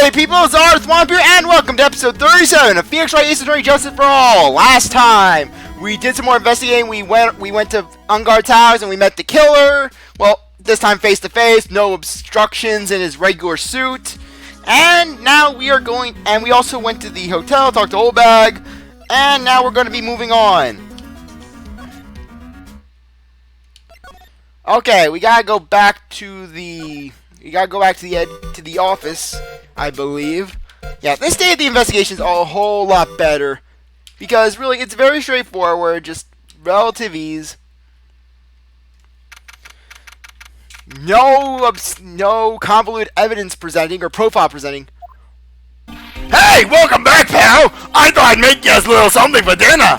Hey people, it's CzarThwomp here, and welcome to episode 37 of Phoenix Wright Ace Attorney Justice for All. Last time, we did some more investigating. We went to Engarde Towers and we met the killer. Well, this time face to face, no obstructions in his regular suit. And now we are going, and we also went to the hotel, talked to Old Bag, and now we're going to be moving on. Okay, we gotta go back to the office, I believe. Yeah, this day of the investigation is a whole lot better because really it's very straightforward, just relative ease. No convoluted evidence presenting or profile presenting. Hey, welcome back, pal! I thought I'd make you a little something for dinner.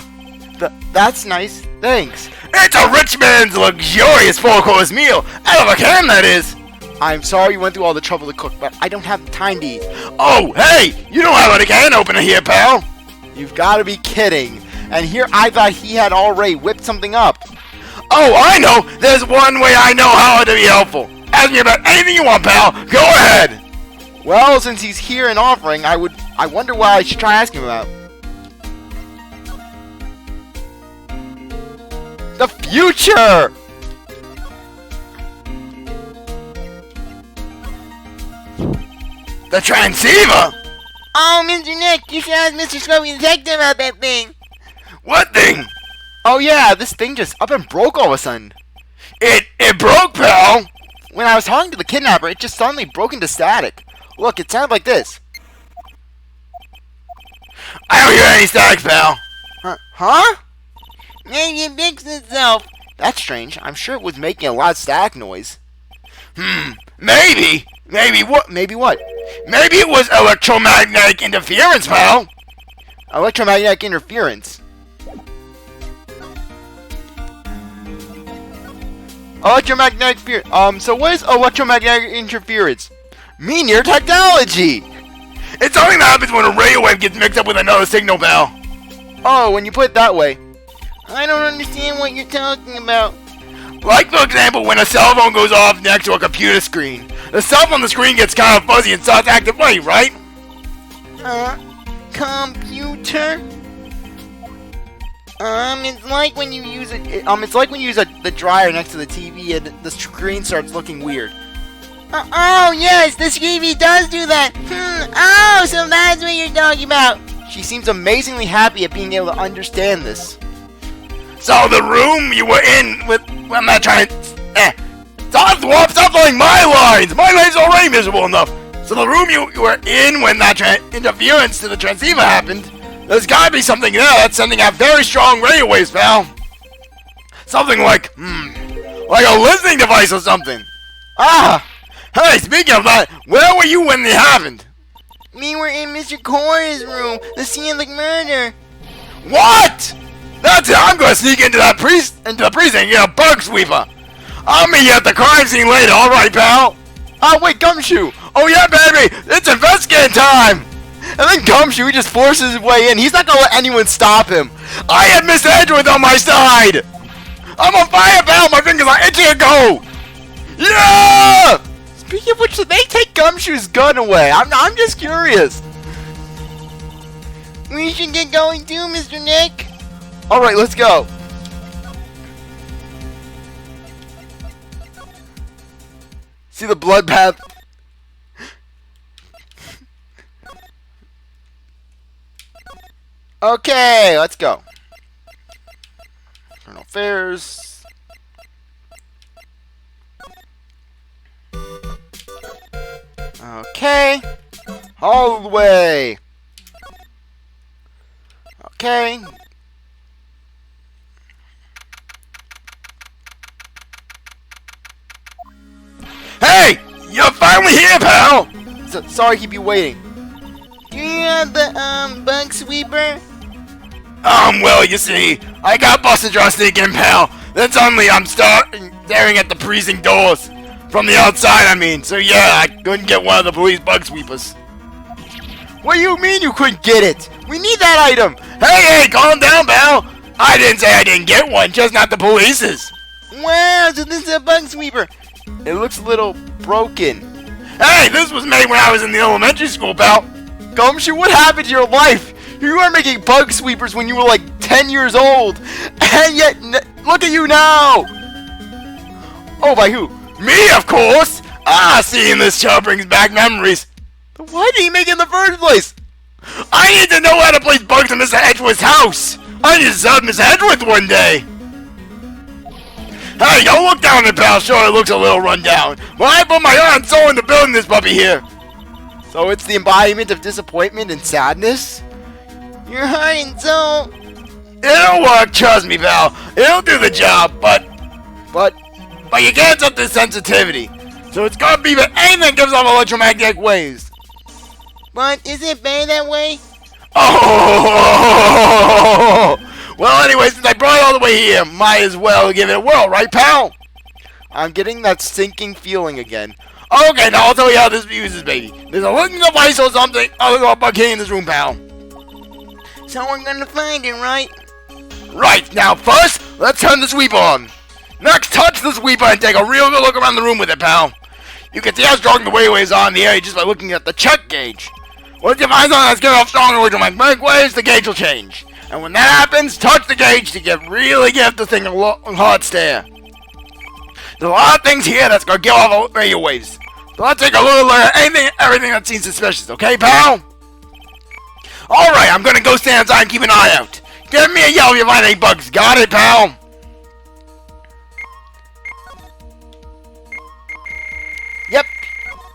That's nice, thanks. It's a rich man's luxurious four-course meal, out of a can, that is. I'm sorry you went through all the trouble to cook, but I don't have the time to eat. Oh, hey, you don't have a can opener here, pal. You've got to be kidding. And here I thought he had already whipped something up. Oh, I know. There's one way I know how to be helpful. Ask me about anything you want, pal. Go ahead. Well, since he's here and offering, I wonder what I should try asking him about. The future! The transceiver? Oh, Mr. Nick, you should ask Mr. Scrubby Detective about that thing. What thing? Oh yeah, this thing just up and broke all of a sudden. It broke, pal. When I was talking to the kidnapper, it just suddenly broke into static. Look, it sounded like this. I don't hear any static, pal. Huh? Maybe it fixed itself. That's strange. I'm sure it was making a lot of static noise. Maybe. Maybe what? Maybe what? Maybe it was electromagnetic interference, pal. Electromagnetic interference. Electromagnetic interference. So what is electromagnetic interference? Me near technology! It's something that happens when a radio wave gets mixed up with another signal, pal. Oh, when you put it that way. I don't understand what you're talking about. Like, for example, when a cell phone goes off next to a computer screen. The stuff on the screen gets kind of fuzzy and starts acting funny, right? Computer? It's like when you use the dryer next to the TV and the screen starts looking weird. Oh, yes, the TV does do that. Oh, so that's what you're talking about. She seems amazingly happy at being able to understand this. So the room you were in with... Well, I'm not trying to... CzarThwomp, stop following my lines! My life's already miserable enough. So the room you were in when that interference to the transceiver happened, there's gotta be something there that's sending out very strong radio waves, pal. Something like a listening device or something. Ah! Hey, speaking of that, where were you when it happened? We were in Mr. Corrida's room, the scene of the murder. What? That's it. I'm gonna sneak into the precinct and get a bug sweeper. I'll meet you at the crime scene later. All right, pal. Oh wait, Gumshoe. Oh yeah, baby. It's investigating time. And then Gumshoe just forces his way in. He's not gonna let anyone stop him. I had Mr. Edgeworth on my side. I'm on fire, pal. My fingers are itchy to go. Yeah. Speaking of which, did they take Gumshoe's gun away? I'm just curious. We should get going too, Mr. Nick. Alright, let's go. See the bloodbath? Okay, let's go. Internal affairs. Okay. All the way. Okay. Hey! You're finally here, pal! Sorry to keep you waiting. Do you have the, bug sweeper? Well, you see, I got busted trying to sneak in, pal. Then suddenly I'm staring at the precinct doors. From the outside, I mean. So yeah, I couldn't get one of the police bug sweepers. What do you mean you couldn't get it? We need that item! Hey, calm down, pal! I didn't say I didn't get one, just not the police's. Wow, so this is a bug sweeper. It looks a little broken. Hey, this was made when I was in the elementary school, pal. Gumshoe, what happened to your life? You were making bug sweepers when you were like 10 years old, and yet look at you now. Oh, by who? Me, of course. Seeing this show brings back memories. Why did he make it in the first place? I need to know how to place bugs in Mr. Edgeworth's house. I need to sub Mr. Edgeworth one day. Hey, don't look down at it, pal. Sure, it looks a little run down. But I put my heart and soul into building this puppy here. So it's the embodiment of disappointment and sadness? Your heart and soul. It'll work, trust me, pal. It'll do the job, but you can't set the sensitivity. So it's gonna be that anything that gives off electromagnetic waves. But is it better that way? Oh! Well, anyway, since I brought it all the way here, might as well give it a whirl, right, pal? I'm getting that sinking feeling again. Okay, now I'll tell you how this uses, baby. There's a little device or something other bug here in this room, pal. So we're gonna find it, right? Right, now first, let's turn the sweeper on. Next, touch the sweeper and take a real good look around the room with it, pal. You can see how strong the waves are in the area just by looking at the check gauge. Once you find something that's giving off strong electromagnetic waves, the gauge will change. And when that happens, touch the gauge to really give the thing a hard stare. There's a lot of things here that's gonna give off radio waves. So let's take a look at everything that seems suspicious, okay, pal? Alright, I'm gonna go stand outside and keep an eye out. Give me a yell if you find any bugs. Got it, pal?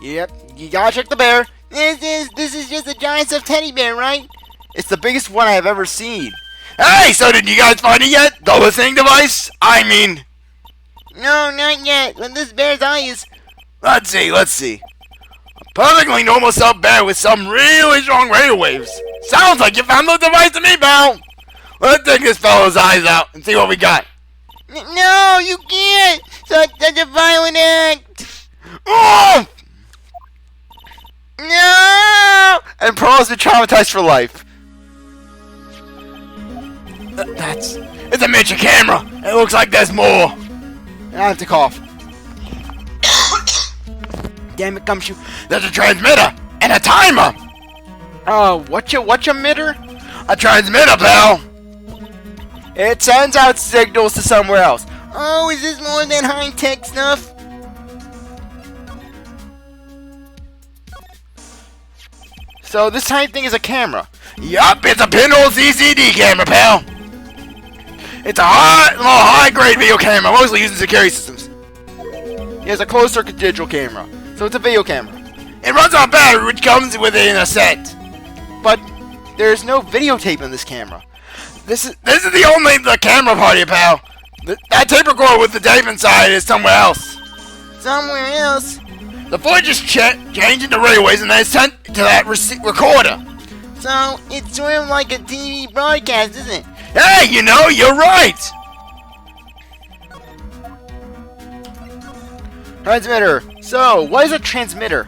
Yep, you gotta check the bear. This is just a giant stuffed teddy bear, right? It's the biggest one I have ever seen. Hey, so did you guys find it yet? The listening device? I mean... No, not yet. But this bear's eyes. Let's see. A perfectly normal stuffed bear with some really strong radio waves. Sounds like you found the device to me, pal. Let's take this fellow's eyes out and see what we got. No, you can't. Such a violent act. Oh! No! And Pearl's been traumatized for life. It's a miniature camera. It looks like there's more. And I have to cough. Damn it, Gumshoe. There's a transmitter and a timer. What's your mitter? A transmitter, pal. It sends out signals to somewhere else. Oh, is this more than high-tech stuff? So this tiny thing is a camera. Yup, it's a pinhole CCD camera, pal. It's a high-grade video camera, mostly used in security systems. It has a closed-circuit digital camera, so it's a video camera. It runs on a battery, which comes with it in a set. But there's no videotape in this camera. This is the camera part here, pal. That tape recorder with the tape inside is somewhere else. Somewhere else? The footage is changed into radio waves and then it's sent to that recorder. So, it's sort of like a TV broadcast, isn't it? Hey, you're right. Transmitter. So, what is a transmitter?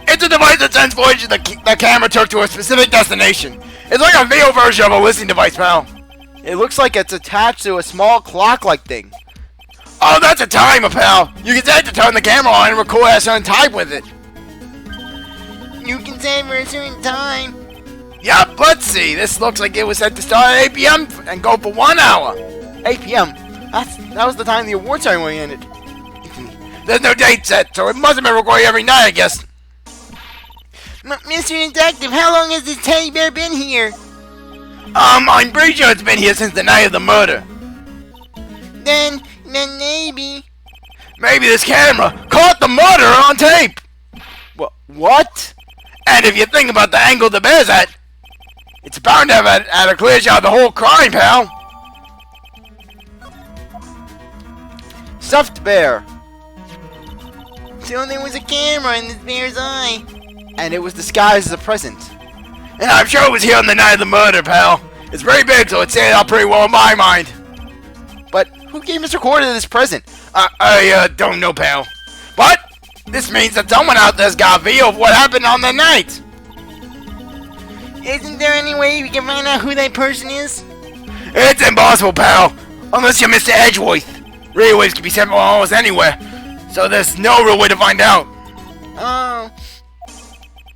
It's a device that sends footage the camera took to a specific destination. It's like a video version of a listening device, pal. It looks like it's attached to a small clock-like thing. Oh, that's a timer, pal. You can set it to turn the camera on and record at a certain time with it. You can set it for a certain time. Yup, let's see. This looks like it was set to start at 8 p.m. and go for 1 hour. 8 p.m. That was the time the award ceremony ended. There's no date set, so it must have been recorded every night, I guess. Mr. Detective, how long has this teddy bear been here? I'm pretty sure it's been here since the night of the murder. Then maybe... Maybe this camera caught the murder on tape. What? And if you think about the angle the bear's at, it's bound to have had a clear shot of the whole crime, pal. Stuffed bear. So there was a camera in this bear's eye. And it was disguised as a present. And I'm sure it was here on the night of the murder, pal. It's very big, so it stands out pretty well in my mind. But who gave Mr. Corrida this present? I don't know, pal. But this means that someone out there's got a video of what happened on the night. Isn't there any way we can find out who that person is? It's impossible, pal. Unless you're Mr. Edgeworth. Radio waves can be sent from almost anywhere. So there's no real way to find out. Oh,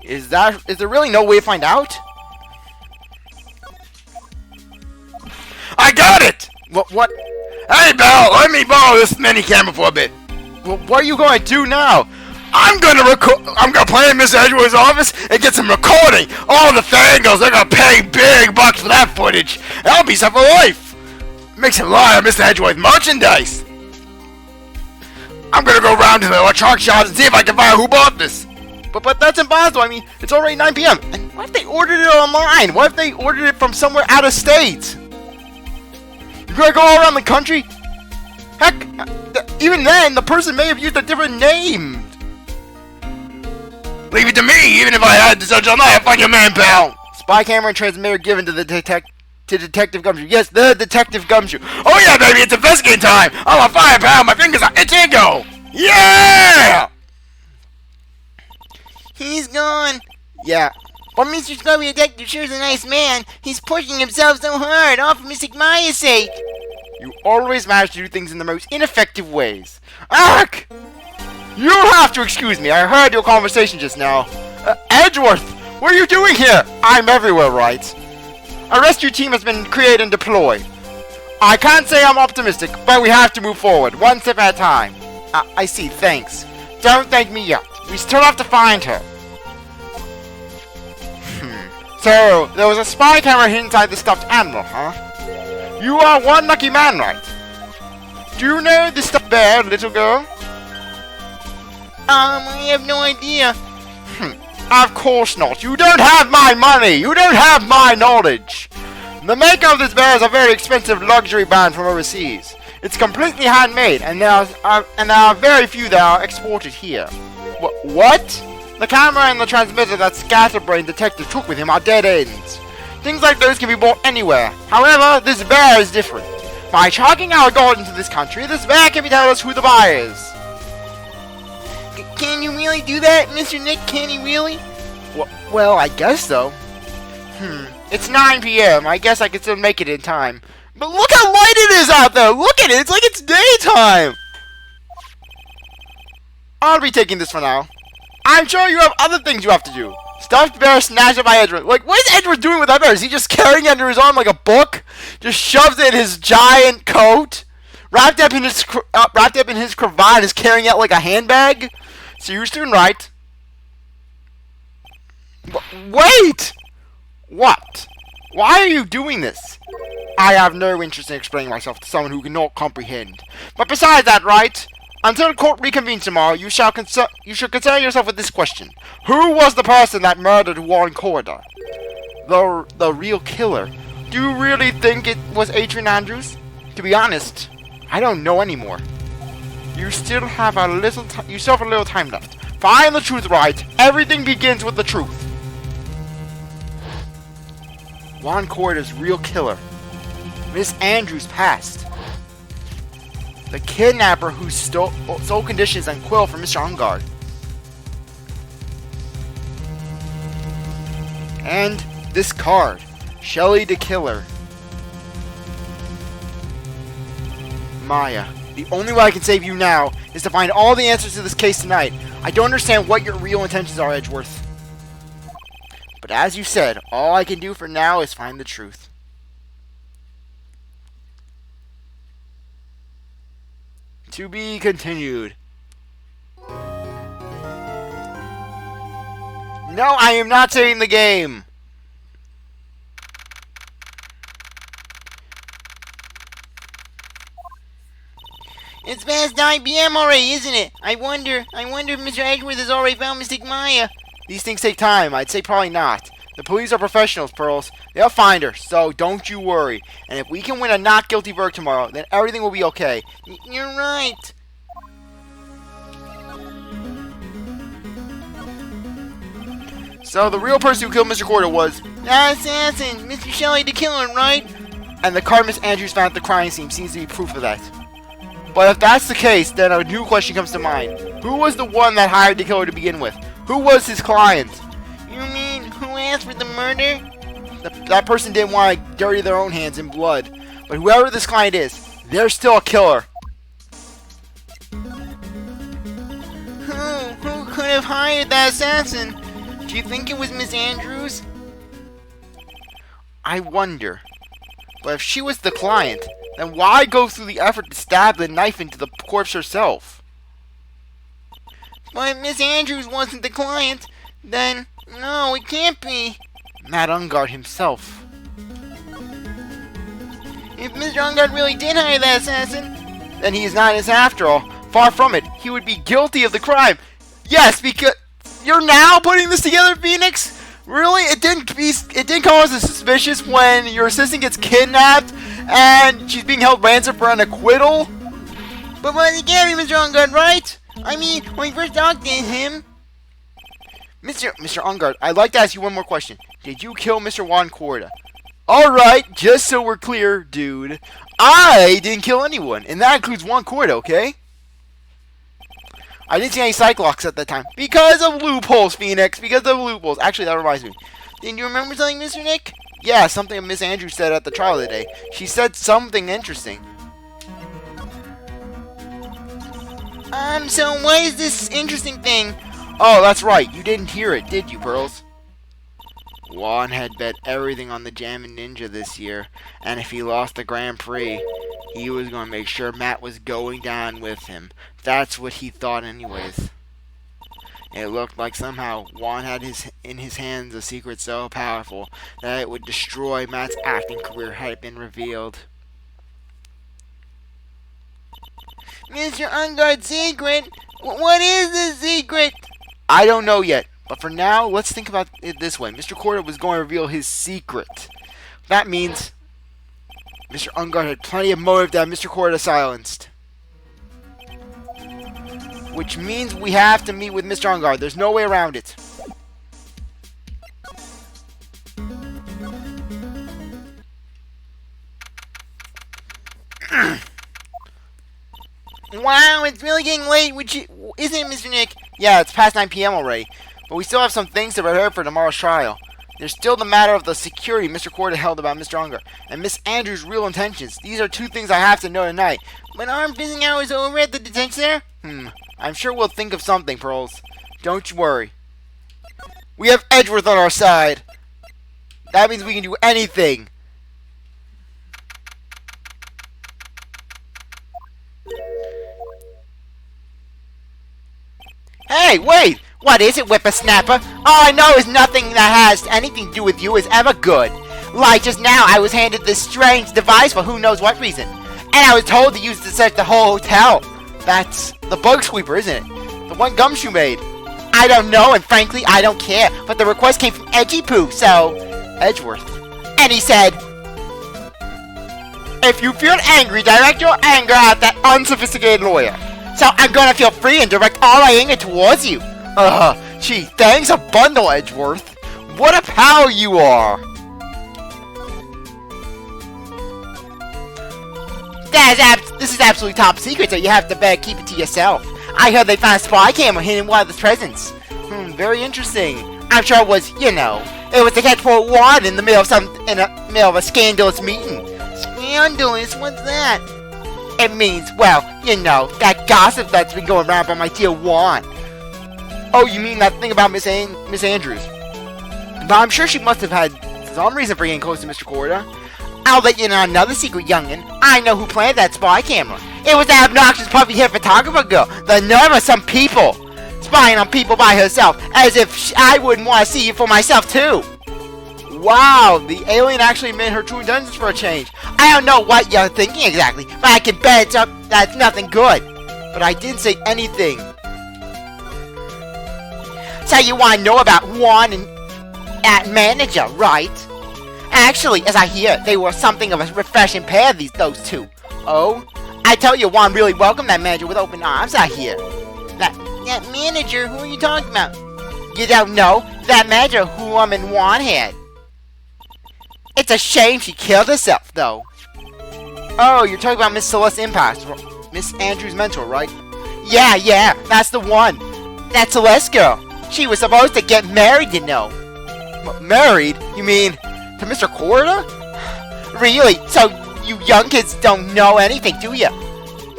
Is there really no way to find out? I got it! What? Hey, Belle, let me borrow this mini camera for a bit. What are you going to do now? I'm gonna play in Mr. Edgeworth's office and get some recording. All the fangirls, they're gonna pay big bucks for that footage. That'll be set for life. Make some lie on Mr. Edgeworth's merchandise. I'm gonna go around to the electronic shops and see if I can find out who bought this. But that's impossible. I mean, it's already 9 p.m. And what if they ordered it online? What if they ordered it from somewhere out of state? You're gonna go all around the country? Heck, even then, the person may have used a different name. Leave it to me, even if I had to search all night, I'll find your man, pal. Spy camera and transmitter given to the Detective Gumshoe. Yes, the Detective Gumshoe. Oh yeah, baby, it's investigating time. I'm on fire, pal. My fingers are itching. Go. Yeah! He's gone. Yeah. But Mr. Scrubby Detective sure is a nice man. He's pushing himself so hard, all for Mystic Maya's sake. You always manage to do things in the most ineffective ways. Ark! You have to excuse me. I heard your conversation just now. Edgeworth, what are you doing here? I'm everywhere, Wright. A rescue team has been created and deployed. I can't say I'm optimistic, but we have to move forward, one step at a time. I see, thanks. Don't thank me yet. We still have to find her. So, there was a spy camera hidden inside the stuffed animal, huh? You are one lucky man, right? Do you know the stuffed bear, little girl? I have no idea. Of course not. You don't have my money. You don't have my knowledge. The maker of this bear is a very expensive luxury brand from overseas. It's completely handmade, and there are very few that are exported here. What? The camera and the transmitter that Scatterbrain Detective took with him are dead ends. Things like those can be bought anywhere. However, this bear is different. By charging our gold into this country, this bear can tell us who the buyer is. Can you really do that, Mr. Nick? Can you really? Well, I guess so. It's 9 p.m. I guess I can still make it in time. But look how light it is out there! Look at it! It's like it's daytime! I'll be taking this for now. I'm sure you have other things you have to do. Stuffed bear snatched up by Edward. Like, what is Edward doing with that bear? Is he just carrying it under his arm like a book? Just shoves it in his giant coat? Wrapped up in his cravat, is carrying it like a handbag? Seriously, right? Wait! What? Why are you doing this? I have no interest in explaining myself to someone who cannot comprehend. But besides that, right? Until the court reconvenes tomorrow, you should concern yourself with this question. Who was the person that murdered Warren Corrida? The real killer. Do you really think it was Adrian Andrews? To be honest, I don't know anymore. You still have a little time left. Find the truth, right? Everything begins with the truth. Warren Corrida's real killer. Miss Andrews passed. The kidnapper who stole conditions and quill from Mr. Engarde. And this card. Shelly the Killer. Maya, the only way I can save you now is to find all the answers to this case tonight. I don't understand what your real intentions are, Edgeworth. But as you said, all I can do for now is find the truth. To be continued. No, I am not saving the game. It's past 9 p.m. already, isn't it? I wonder if Mr. Edgeworth has already found Mystic Maya. These things take time. I'd say probably not. The police are professionals, Pearls. They'll find her, so don't you worry. And if we can win a not guilty verdict tomorrow, then everything will be okay. You're right. So the real person who killed Mr. Corrida was That assassin, Mr. Shelley the Killer, right? and the card Miss Andrews found at the crime scene seems to be proof of that. But if that's the case, then a new question comes to mind. Who was the one that hired the killer to begin with? Who was his client? You mean, who asked for the murder? That person didn't want to dirty their own hands in blood. But whoever this client is, they're still a killer. Who could have hired that assassin? Do you think it was Miss Andrews? I wonder. But if she was the client, then why go through the effort to stab the knife into the corpse herself? But if Miss Andrews wasn't the client, then no, it can't be. Matt Engarde himself. If Mr. Engarde really did hire that assassin, Then he is not innocent after all. Far from it. He would be guilty of the crime. Yes, because you're now putting this together, Phoenix? Really? It didn't come as suspicious when your assistant gets kidnapped and she's being held ransom for an acquittal? but it can't be Mr. Engarde, right? I mean, when we first talked to him. Mr. Engarde, I'd like to ask you one more question. Did you kill Mr. Juan Corrida? Alright, just so we're clear, dude. I didn't kill anyone, and that includes Juan Corrida, okay? I didn't see any Cyclops at that time. Because of loopholes, Phoenix. Because of loopholes. Actually, that reminds me. Did you remember something, Mr. Nick? Yeah, something Miss Andrews said at the trial today. She said something interesting. So what is this interesting thing? Oh, that's right. You didn't hear it, did you, Pearls? Juan had bet everything on the Jammin' Ninja this year, and if he lost the Grand Prix, he was going to make sure Matt was going down with him. That's what he thought anyways. It looked like somehow Juan had in his hands a secret so powerful that it would destroy Matt's acting career had it been revealed. Mr. Engarde's secret? What is the secret? I don't know yet, but for now, let's think about it this way. Mr. Corrida was going to reveal his secret. That means Mr. Engarde had plenty of motive to have Mr. Corrida silenced. Which means we have to meet with Mr. Engarde. There's no way around it. Wow, it's really getting late, isn't it, Mr. Nick? Yeah, it's past 9 p.m. already. But we still have some things to prepare for tomorrow's trial. There's still the matter of the security Mr. Corrida held about Mr. Engarde, and Miss Andrews' real intentions. These are two things I have to know tonight. But aren't visiting hours over at the detention center? I'm sure we'll think of something, Pearls. Don't you worry. We have Edgeworth on our side. That means we can do anything. Hey, wait! What is it, whippersnapper? All I know is nothing that has anything to do with you is ever good. Like just now, I was handed this strange device for who knows what reason. And I was told to use it to search the whole hotel. That's the bug sweeper, isn't it? The one Gumshoe made. I don't know, and frankly, I don't care. But the request came from Edgy Poo, so... Edgeworth. And he said... If you feel angry, direct your anger at that unsophisticated lawyer. So I'm gonna feel free and direct all my anger towards you. Gee, thanks a bundle, Edgeworth. What a pal you are. This is absolutely top secret, so you have to better keep it to yourself. I heard they found a spy camera hidden in one of the presents. Very interesting. I'm sure it was, it was to catch poor Juan in the middle of a scandalous meeting. Scandalous? What's that? It means, well, that gossip that's been going around about my dear Juan. Oh, you mean that thing about Miss Andrews? But I'm sure she must have had some reason for getting close to Mr. Corrida. I'll let you know another secret, youngin'. I know who planted that spy camera. It was that obnoxious puffy-haired photographer girl. The nerve of some people. Spying on people by herself, as if I wouldn't want to see you for myself, too. Wow, the alien actually admitted her true intentions for a change. I don't know what you're thinking exactly, but I can bet that's nothing good. But I didn't say anything. So you want to know about Juan and that manager, right? Actually, as I hear, they were something of a refreshing pair, those two. Oh? I tell you, Juan really welcomed that manager with open arms, I hear. That manager? Who are you talking about? You don't know? That manager who and Juan had. It's a shame she killed herself, though. Oh, you're talking about Miss Celeste Impact, Miss Andrews' mentor, right? Yeah, that's the one. That Celeste girl. She was supposed to get married, Married? You mean to Mr. Corrida? Really? So you young kids don't know anything, do you?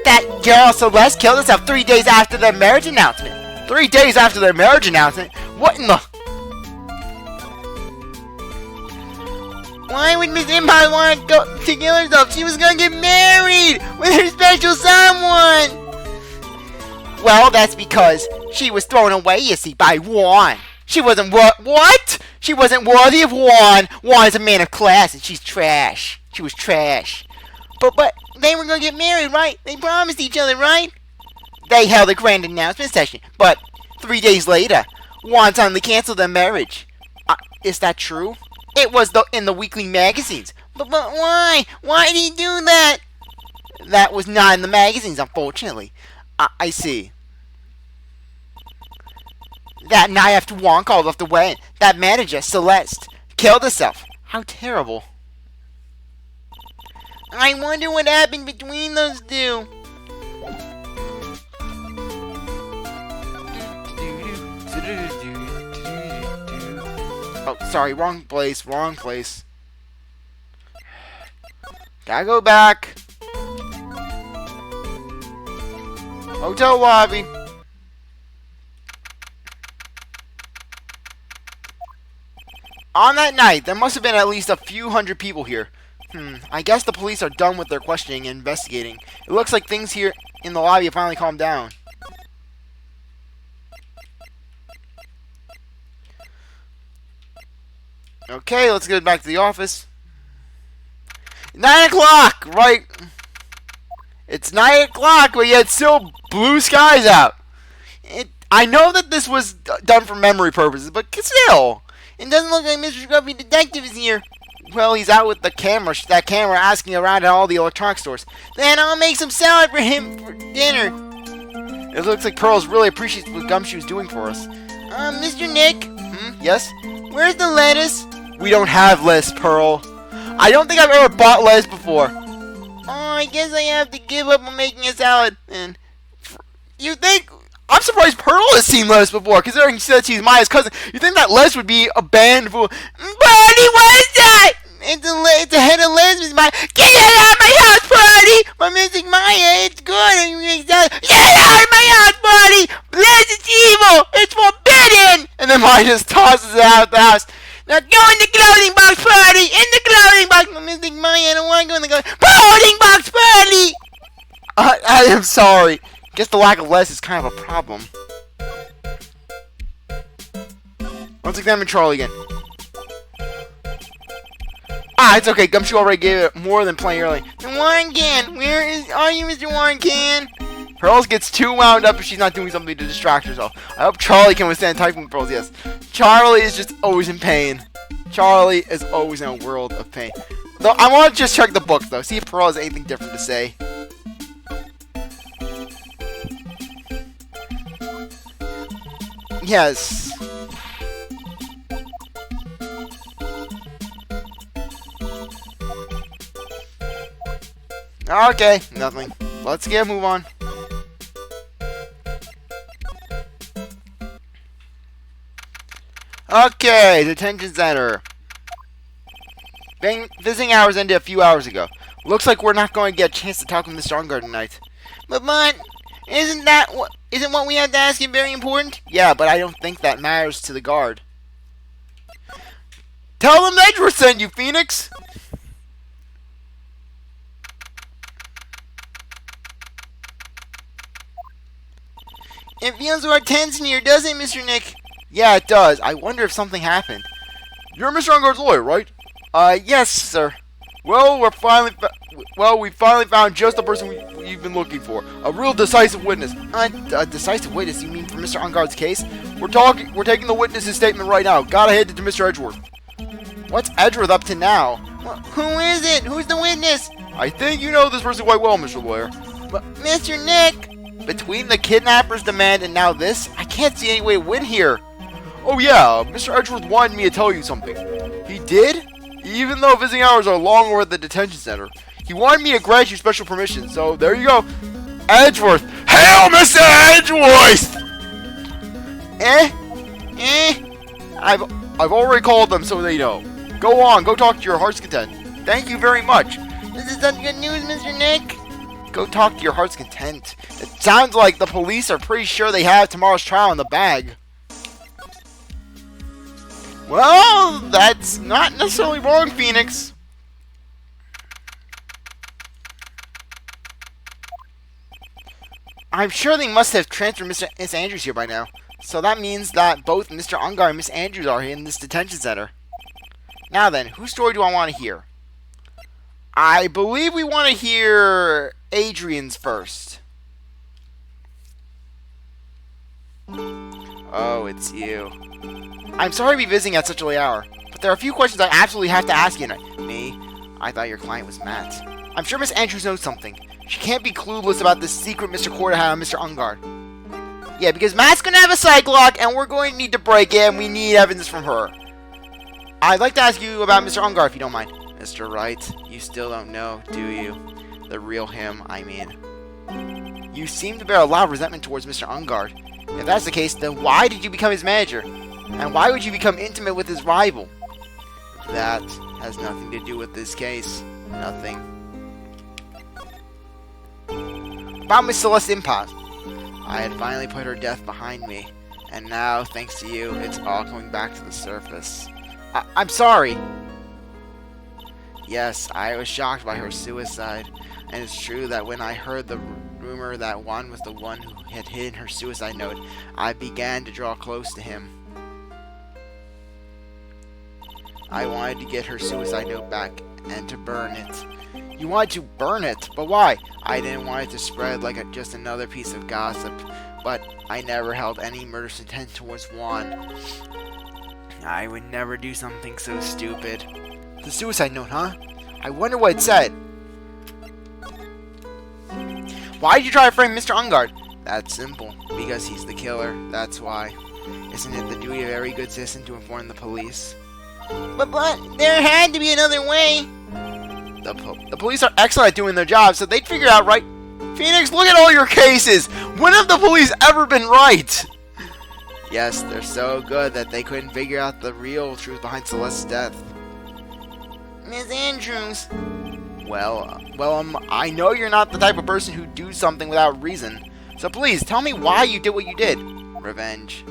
That girl Celeste killed herself 3 days after their marriage announcement. 3 days after their marriage announcement? What in the... Why would Miss Empire want to kill herself? She was gonna get married with her special someone! Well, that's because she was thrown away, you see, by Juan. She wasn't what? She wasn't worthy of Juan. Juan is a man of class, and she's trash. She was trash. But they were gonna get married, right? They promised each other, right? They held a grand announcement session, but 3 days later, Juan suddenly canceled their marriage. Is that true? It was in the weekly magazines. But why? Why did he do that? That was not in the magazines, unfortunately. I see. That night after Juan called off the wedding, that manager, Celeste, killed herself. How terrible. I wonder what happened between those two. Oh, sorry, wrong place. Gotta go back. Hotel lobby. On that night, there must have been at least a few hundred people here. I guess the police are done with their questioning and investigating. It looks like things here in the lobby have finally calmed down. Okay, let's get back to the office. 9 o'clock, right? It's 9 o'clock, but yet still blue skies out. I know that this was done for memory purposes, but still. It doesn't look like Mr. Scruffy Detective is here. Well, he's out with that camera asking around at all the electronic stores. Then I'll make some salad for him for dinner. It looks like Pearls really appreciates what Gumshoe's doing for us. Mr. Nick? Yes? Where's the lettuce? We don't have lettuce, Pearl. I don't think I've ever bought lettuce before. Oh, I guess I have to give up on making a salad. And you think... I'm surprised Pearl has seen lettuce before, considering that she's Maya's cousin. You think that lettuce would be a band for... Buddy, what is that? It's a head of lettuce, Miss Maya. Get it out of my house, Buddy! But Mrs. Maya, it's good. Get it out of my house, Buddy! Lettuce is evil! It's forbidden! And then Maya just tosses it out of the house. Now go in the clothing box, Buddy! In the clothing box! But Mrs. Maya, I don't want to go in the clothing box, Buddy! I am sorry. Guess the lack of lettuce is kind of a problem. Let's examine Charlie again. It's okay. Gumshoe already gave it more than plenty early. Warren Can, where are you, Mr. Warren Can? Pearls gets too wound up if she's not doing something to distract herself. I hope Charlie can withstand typing with Pearls, yes. Charlie is just always in pain. Charlie is always in a world of pain. Though I want to just check the book, though. See if Pearl has anything different to say. Yes. Okay, nothing. Let's move on. Okay, detention center. Visiting hours ended a few hours ago. Looks like we're not going to get a chance to talk with Mr. Engarde tonight. But isn't what we have to ask him very important? Yeah, but I don't think that matters to the guard. Tell them Edgeworth sent you, Phoenix! It feels more tense in here, doesn't it, Mr. Nick? Yeah, it does. I wonder if something happened. You're Mr. Engarde's lawyer, right? Yes, sir. Well, we finally found just the person we've been looking for. A real decisive witness. A decisive witness? You mean for Mr. Engarde's case? We're taking the witness's statement right now. Gotta head to Mr. Edgeworth. What's Edgeworth up to now? Well, who is it? Who's the witness? I think you know this person quite well, Mr. Lawyer. But Mr. Nick! Between the kidnapper's demand and now this, I can't see any way to win here. Oh yeah, Mr. Edgeworth wanted me to tell you something. He did? Even though visiting hours are long over at the detention center, he wanted me to grant you special permission, so there you go. Edgeworth! Hail, Mr. Edgeworth! I've already called them so they know. Go on, go talk to your heart's content. Thank you very much. This is such good news, Mr. Nick. Go talk to your heart's content. It sounds like the police are pretty sure they have tomorrow's trial in the bag. Well, that's not necessarily wrong, Phoenix. I'm sure they must have transferred Miss Andrews here by now. So that means that both Mr. Engarde and Miss Andrews are in this detention center. Now then, whose story do I want to hear? I believe we want to hear Adrian's first. Oh, it's you. I'm sorry to be visiting at such a late hour, but there are a few questions I absolutely have to ask you. Me? I thought your client was Matt. I'm sure Miss Andrews knows something. She can't be clueless about this secret Mr. Corrida had on Mr. Engarde. Yeah, because Matt's going to have a psych lock, and we're going to need to break it, and we need evidence from her. I'd like to ask you about Mr. Engarde, if you don't mind. Mr. Wright, you still don't know, do you? The real him, I mean. You seem to bear a lot of resentment towards Mr. Engarde. If that's the case, then why did you become his manager? And why would you become intimate with his rival? That has nothing to do with this case. Nothing. About Miss Celeste Impasse. I had finally put her death behind me. And now, thanks to you, it's all coming back to the surface. I'm sorry. Yes, I was shocked by her suicide. And it's true that when I heard the rumor that Juan was the one who had hidden her suicide note, I began to draw close to him. I wanted to get her suicide note back and to burn it. You wanted to burn it? But why? I didn't want it to spread like just another piece of gossip. But I never held any murderous intent towards Juan. I would never do something so stupid. The suicide note, huh? I wonder what it said. Why did you try to frame Mr. Engarde? That's simple. Because he's the killer. That's why. Isn't it the duty of every good citizen to inform the police? But there had to be another way. The police are excellent at doing their job, so they'd figure out right. Phoenix, look at all your cases! When have the police ever been right? Yes, they're so good that they couldn't figure out the real truth behind Celeste's death. Miss Andrews. Well, I know you're not the type of person who'd do something without reason. So please, tell me why you did what you did. Revenge.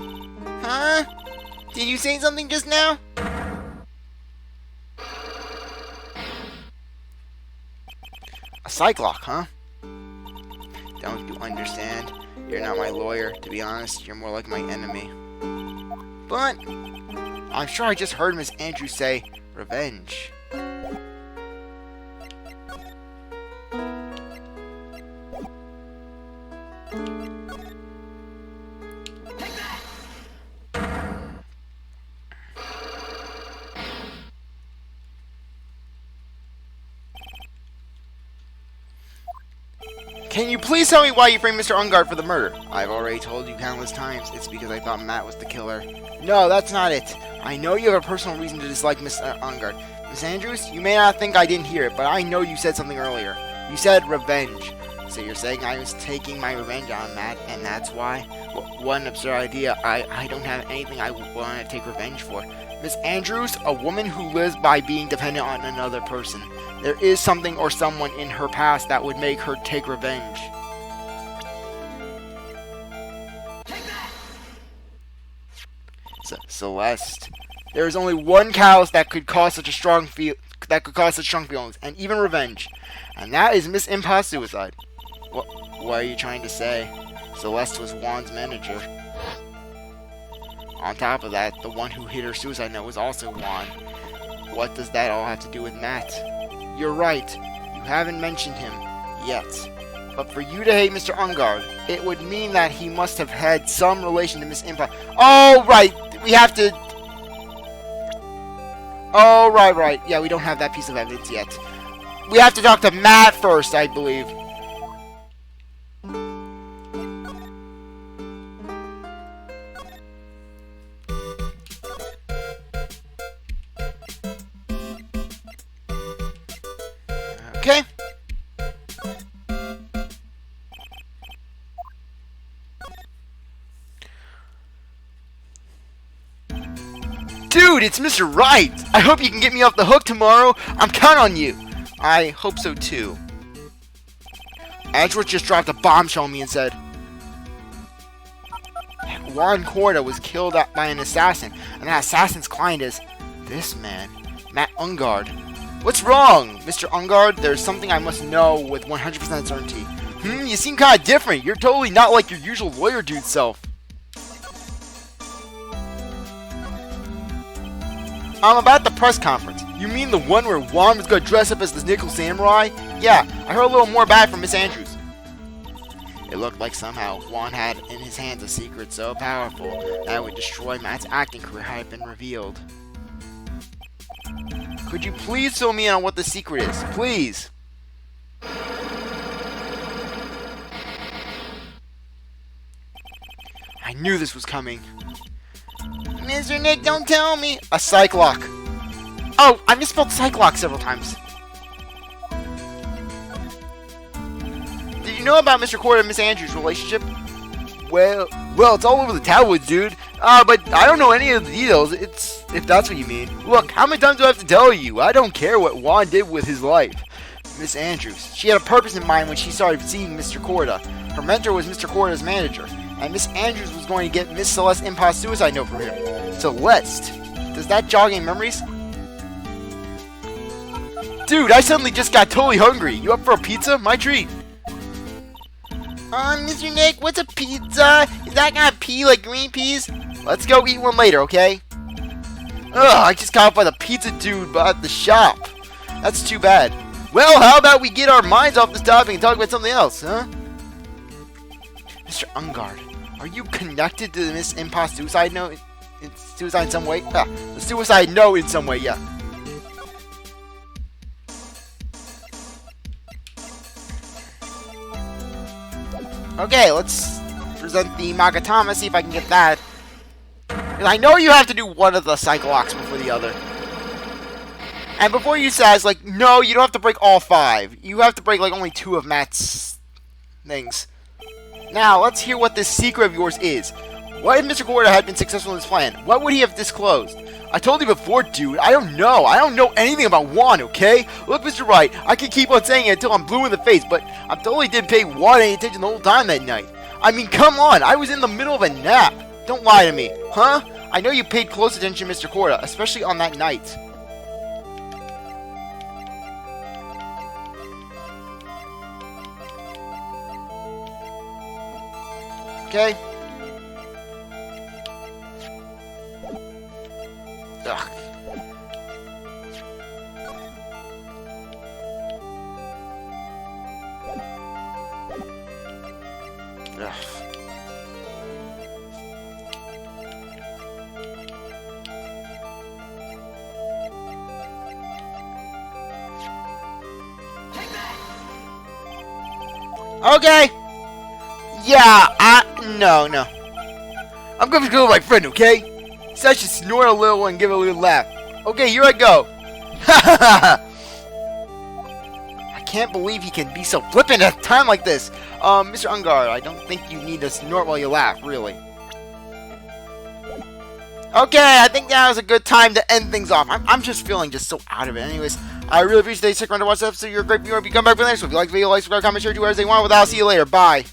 Huh? Did you say something just now? A psych lock, huh? Don't you understand? You're not my lawyer. To be honest, you're more like my enemy. But I'm sure I just heard Miss Andrews say revenge. Can you please tell me why you framed Mr. Engarde for the murder? I've already told you countless times. It's because I thought Matt was the killer. No, that's not it. I know you have a personal reason to dislike Mr. Engarde. Miss Andrews, you may not think I didn't hear it, but I know you said something earlier. You said revenge. So you're saying I was taking my revenge on Matt, and that's why? What an absurd idea. I don't have anything I want to take revenge for. Miss Andrews, a woman who lives by being dependent on another person. There is something or someone in her past that would make her take revenge. Celeste. There is only one callous that could cause such strong feelings, and even revenge. And that is Miss Impasse's suicide. What are you trying to say? Celeste was Juan's manager. On top of that, the one who hid her suicide note was also Juan. What does that all have to do with Matt? You're right. You haven't mentioned him yet. But for you to hate Mr. Engarde, it would mean that he must have had some relation to Miss Impasse. Oh, right. We have to... Oh, right. Yeah, we don't have that piece of evidence yet. We have to talk to Matt first, I believe. Okay. Dude, it's Mr. Wright! I hope you can get me off the hook tomorrow. I'm counting on you. I hope so too. Edgeworth just dropped a bombshell on me and said Juan Corrida was killed by an assassin, and that assassin's client is This man, Matt Engarde. What's wrong, Mr. Engarde? There's something I must know with 100% certainty. You seem kind of different. You're totally not like your usual lawyer dude self. I'm about the press conference. You mean the one where Juan was gonna dress up as the Nickel Samurai? Yeah, I heard a little more about it from Miss Andrews. It looked like somehow Juan had in his hands a secret so powerful that it would destroy Matt's acting career had been revealed. Could you please fill me in on what the secret is? Please! I knew this was coming. Mr. Nick, don't tell me. A psych lock. Oh, I misspelled psych lock several times. Did you know about Mr. Corrida and Miss Andrews' relationship? Well, it's all over the tabloids, dude. But I don't know any of the details. If that's what you mean. Look, how many times do I have to tell you? I don't care what Juan did with his life. Miss Andrews, she had a purpose in mind when she started seeing Mr. Corrida. Her mentor was Mr. Corrida's manager, and Miss Andrews was going to get Miss Celeste's impost suicide note from him. Celeste? Does that jog any memories? Dude, I suddenly just got totally hungry. You up for a pizza? My treat. Mr. Nick, what's a pizza? Is that gonna pea like green peas? Let's go eat one later, okay? Ugh, I just got off by the pizza dude at the shop. That's too bad. Well, how about we get our minds off this topic and talk about something else, huh? Mr. Engarde, are you connected to Miss Impost suicide note? Suicide in some way? Ah, the suicide note in some way, yeah. Okay, let's present the Magatama, see if I can get that. And I know you have to do one of the cycle locks before the other. And before you say, it's like, no, you don't have to break all 5. You have to break like only 2 of Matt's things. Now, let's hear what this secret of yours is. What if Mr. Corrida had been successful in his plan? What would he have disclosed? I told you before, dude. I don't know. I don't know anything about Juan, okay? Look, Mr. Wright, I can keep on saying it until I'm blue in the face, but I totally didn't pay Juan any attention the whole time that night. I mean, come on. I was in the middle of a nap. Don't lie to me, huh? I know you paid close attention to Mr. Corrida, especially on that night. Okay? Ugh. Ugh. Okay. Yeah, no. I'm gonna go with my friend, okay? So I should snort a little and give a little laugh. Okay, here I go. I can't believe he can be so flippant at a time like this. Mr. Engarde, I don't think you need to snort while you laugh, really. Okay, I think that was a good time to end things off. I'm just feeling just so out of it. Anyways, I really appreciate you sticking around to watch the episode. You're a great viewer. If you come back for the next one, if you like the video, like, subscribe, comment, share, do whatever you want. With that, I'll see you later. Bye.